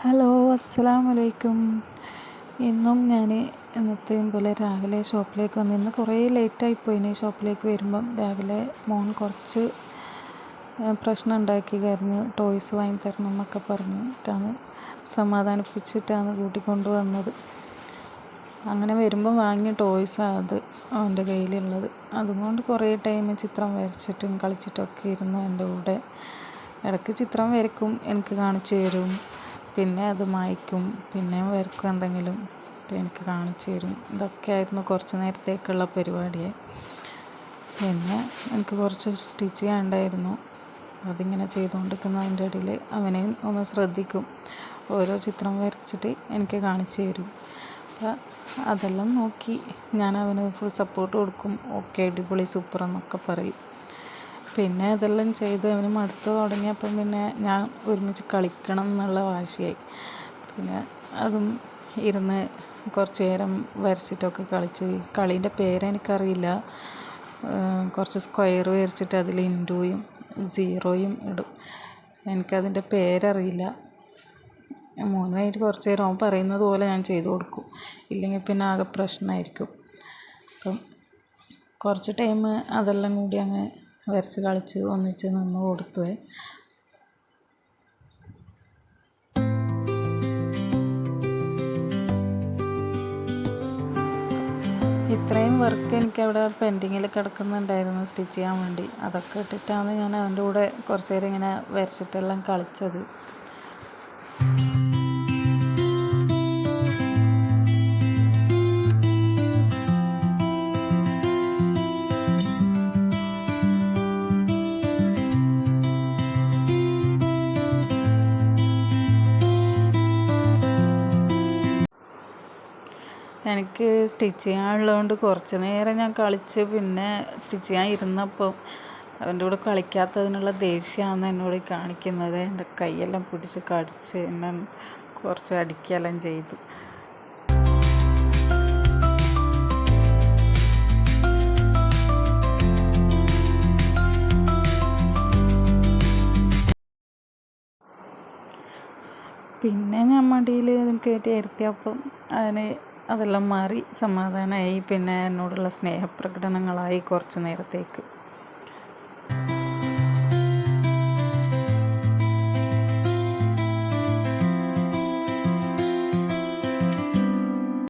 Hello, അസ്സലാമു അലൈക്കും. ഇന്നും ഞാൻ എന്നത്തെയും പോലെ രാവിലെ ഷോപ്പിലേക്ക് വന്നു. ഇന്ന് കുറേ ലേറ്റായിപ്പോയിന് ഷോപ്പിലേക്ക് വരുമ്പം. രാവിലെ മോൻ കുറച്ച് പ്രശ്നം ഉണ്ടാക്കിയായിരുന്നു. ടോയ്സ് വാങ്ങി തരണം എന്നൊക്കെ പറഞ്ഞിട്ടാണ് സമാധാനിപ്പിച്ചിട്ടാണ് കൂട്ടിക്കൊണ്ട് വന്നത്. അങ്ങനെ വരുമ്പം വാങ്ങിയ ടോയ്സാണ് അത് അവൻ്റെ കയ്യിലുള്ളത്. അതുകൊണ്ട് കുറേ ടൈം ചിത്രം വരച്ചിട്ടും കളിച്ചിട്ടൊക്കെ ഇരുന്നു എൻ്റെ കൂടെ. ഇടയ്ക്ക് ചിത്രം വരയ്ക്കും, എനിക്ക് കാണിച്ചു തരും, പിന്നെ അത് മായ്ക്കും, പിന്നെ വരയ്ക്കും, എന്തെങ്കിലും എനിക്ക് കാണിച്ചു തരും. ഇതൊക്കെയായിരുന്നു കുറച്ച് നേരത്തേക്കുള്ള പരിപാടിയെ. പിന്നെ എനിക്ക് കുറച്ച് സ്റ്റിച്ച് ചെയ്യാനുണ്ടായിരുന്നു. അതിങ്ങനെ ചെയ്തുകൊണ്ടിരിക്കുന്നതിൻ്റെ ഇടയിൽ അവനെയും ഒന്ന് ശ്രദ്ധിക്കും. ഓരോ ചിത്രം വരച്ചിട്ട് എനിക്ക് കാണിച്ചു തരും. അപ്പം അതെല്ലാം നോക്കി ഞാൻ അവന് ഫുൾ സപ്പോർട്ട് കൊടുക്കും. ഓക്കെ, അടിപൊളി, സൂപ്പർ എന്നൊക്കെ പറയും. പിന്നെ അതെല്ലാം ചെയ്ത് അവന് മടുത്ത് തുടങ്ങിയപ്പം പിന്നെ ഞാൻ ഒരുമിച്ച് കളിക്കണം എന്നുള്ള വാശിയായി. പിന്നെ അതും ഇരുന്ന് കുറച്ച് നേരം വരച്ചിട്ടൊക്കെ കളിച്ച്. കളീൻ്റെ പേരെനിക്കറിയില്ല. കുറച്ച് സ്ക്വയർ വരച്ചിട്ട് അതിൽ ഇൻറ്റൂയും സീറോയും ഇടും. എനിക്കതിൻ്റെ പേരറിയില്ല. മോനുമായിട്ട് കുറച്ച് നേരം അവൻ പറയുന്നത് പോലെ ഞാൻ ചെയ്തു കൊടുക്കും, ഇല്ലെങ്കിൽ പിന്നെ ആകെ പ്രശ്നമായിരിക്കും. അപ്പം കുറച്ച് ടൈം അതെല്ലാം കൂടി അങ്ങ് വരച്ച് കളിച്ച് ഒന്നിച്ച് നിന്ന് കൊടുത്തു. ഇത്രയും വർക്ക് എനിക്കവിടെ പെൻഡിങ്ങിൽ കിടക്കുന്നുണ്ടായിരുന്നു സ്റ്റിച്ച് ചെയ്യാൻ വേണ്ടി. അതൊക്കെ ഇട്ടിട്ടാണ് ഞാൻ അവൻ്റെ കൂടെ കുറച്ച് നേരം ഇങ്ങനെ വരച്ചിട്ടെല്ലാം കളിച്ചത്. എനിക്ക് സ്റ്റിച്ച് ചെയ്യാനുള്ളതുകൊണ്ട് കുറച്ച് നേരം ഞാൻ കളിച്ച് പിന്നെ സ്റ്റിച്ച് ചെയ്യാൻ ഇരുന്നപ്പോൾ അവൻ്റെ കൂടെ കളിക്കാത്തതിനുള്ള ദേഷ്യമാണ് എന്നോട് കാണിക്കുന്നത്. എൻ്റെ കൈയെല്ലാം പിടിച്ച് കടിച്ച് എന്നെ കുറച്ച് അടിക്കുകയെല്ലാം ചെയ്തു. പിന്നെ ഞാൻ മടിയിൽ കയറ്റി ഇരുത്തിയപ്പം അവന് അതെല്ലാം മാറി സമാധാനമായി. പിന്നെ എന്നോടുള്ള സ്നേഹപ്രകടനങ്ങളായി കുറച്ച് നേരത്തേക്ക്.